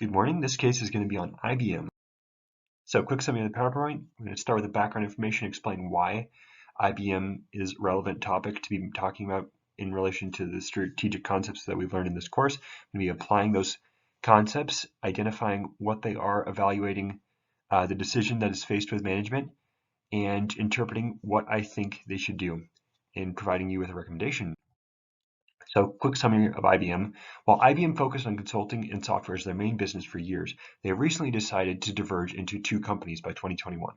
Good morning. This case is going to be on IBM. So quick summary of the PowerPoint. We're going to start with the background information, explain why IBM is a relevant topic to be talking about in relation to the strategic concepts that we've learned in this course. We're going to be applying those concepts, identifying what they are, evaluating the decision that is faced with management, and interpreting what I think they should do in providing you with a recommendation. So quick summary of IBM. While IBM focused on consulting and software as their main business for years, they have recently decided to diverge into two companies by 2021.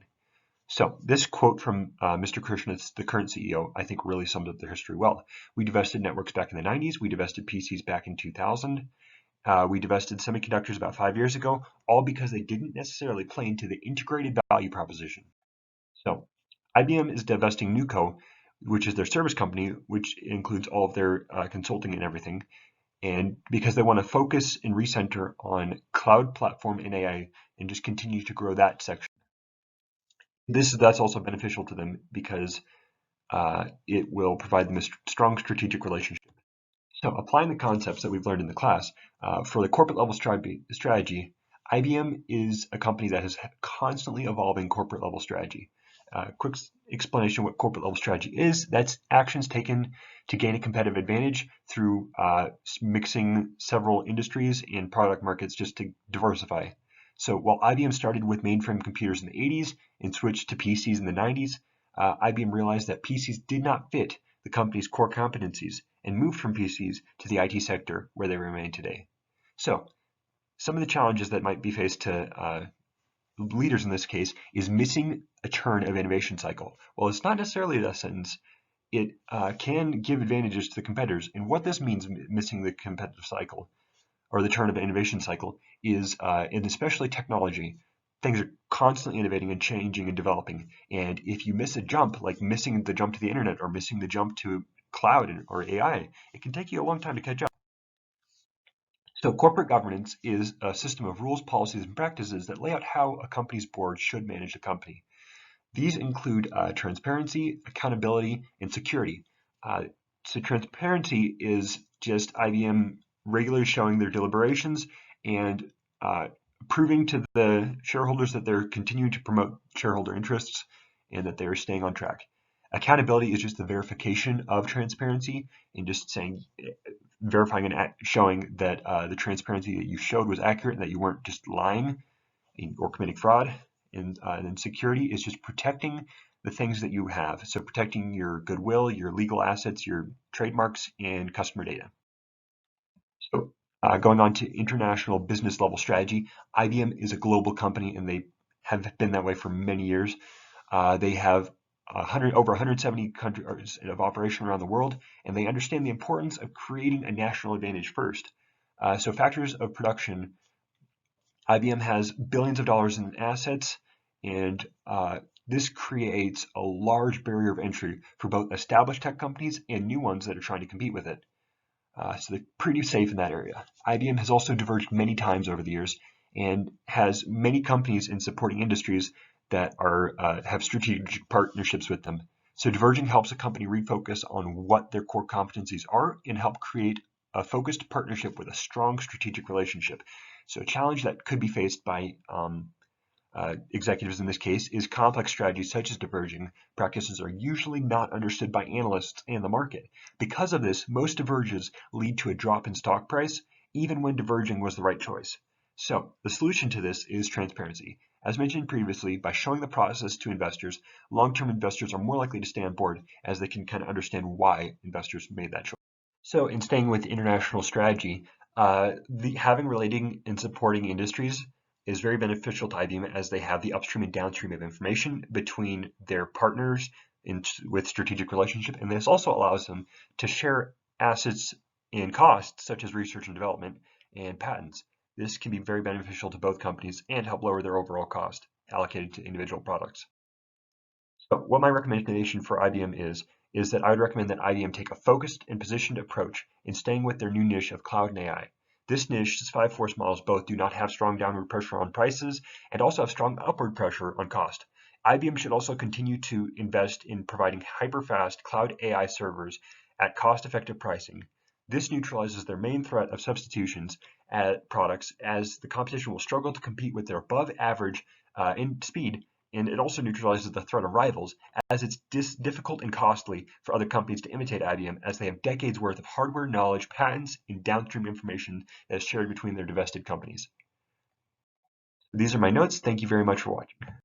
So this quote from Mr. Krishnitz, the current CEO, I think really sums up their history well. We divested networks back in the 90s. We divested PCs back in 2000. We divested semiconductors about 5 years ago, all because they didn't necessarily play into the integrated value proposition. So IBM is divesting Nuco, which is their service company, which includes all of their consulting and everything. And because they want to focus and recenter on cloud platform and AI and just continue to grow that section. That's also beneficial to them because it will provide them a strong strategic relationship. So applying the concepts that we've learned in the class, for the corporate level strategy, IBM is a company that has constantly evolving corporate level strategy. Quick explanation of what corporate level strategy is. That's actions taken to gain a competitive advantage through mixing several industries and product markets just to diversify. So while IBM started with mainframe computers in the 80s and switched to PCs in the 90s, IBM realized that PCs did not fit the company's core competencies and moved from PCs to the IT sector where they remain today. So some of the challenges that might be faced to leaders in this case is missing a turn of innovation cycle. Well, it's not necessarily that sentence. It can give advantages to the competitors. And what this means, missing the competitive cycle or the turn of innovation cycle, is in especially technology, things are constantly innovating and changing and developing. And if you miss a jump, like missing the jump to the internet or missing the jump to cloud or AI, it can take you a long time to catch up. So corporate governance is a system of rules, policies, and practices that lay out how a company's board should manage the company. These include transparency, accountability, and security. So transparency is just IBM regularly showing their deliberations and proving to the shareholders that they're continuing to promote shareholder interests and that they're staying on track. Accountability is just the verification of transparency and just saying, verifying and showing that the transparency that you showed was accurate and that you weren't just lying or committing fraud. And then security is just protecting the things that you have. So protecting your goodwill, your legal assets, your trademarks, and customer data. So going on to international business level strategy, IBM is a global company and they have been that way for many years. They have over 170 countries of operation around the world, and they understand the importance of creating a national advantage first. So factors of production, IBM has billions of dollars in assets, and this creates a large barrier of entry for both established tech companies and new ones that are trying to compete with it. So they're pretty safe in that area. IBM has also diverged many times over the years and has many companies in supporting industries that have strategic partnerships with them. So diverging helps a company refocus on what their core competencies are and help create a focused partnership with a strong strategic relationship. So a challenge that could be faced by executives in this case is complex strategies such as diverging practices are usually not understood by analysts and the market. Because of this, most diverges lead to a drop in stock price, even when diverging was the right choice. So the solution to this is transparency. As mentioned previously, by showing the process to investors, long-term investors are more likely to stay on board as they can kind of understand why investors made that choice. So in staying with international strategy, having relating and supporting industries is very beneficial to IBM as they have the upstream and downstream of information between their partners with strategic relationship. And this also allows them to share assets and costs such as research and development and patents. This can be very beneficial to both companies and help lower their overall cost allocated to individual products. So what my recommendation for IBM is that I would recommend that IBM take a focused and positioned approach in staying with their new niche of cloud and AI. This niche's 5 force models both do not have strong downward pressure on prices and also have strong upward pressure on cost. IBM should also continue to invest in providing hyper-fast cloud AI servers at cost-effective pricing. This neutralizes their main threat of substitutions products, as the competition will struggle to compete with their above average in speed, and it also neutralizes the threat of rivals, as it's difficult and costly for other companies to imitate IBM, as they have decades worth of hardware knowledge, patents, and downstream information that is shared between their divested companies. These are my notes. Thank you very much for watching.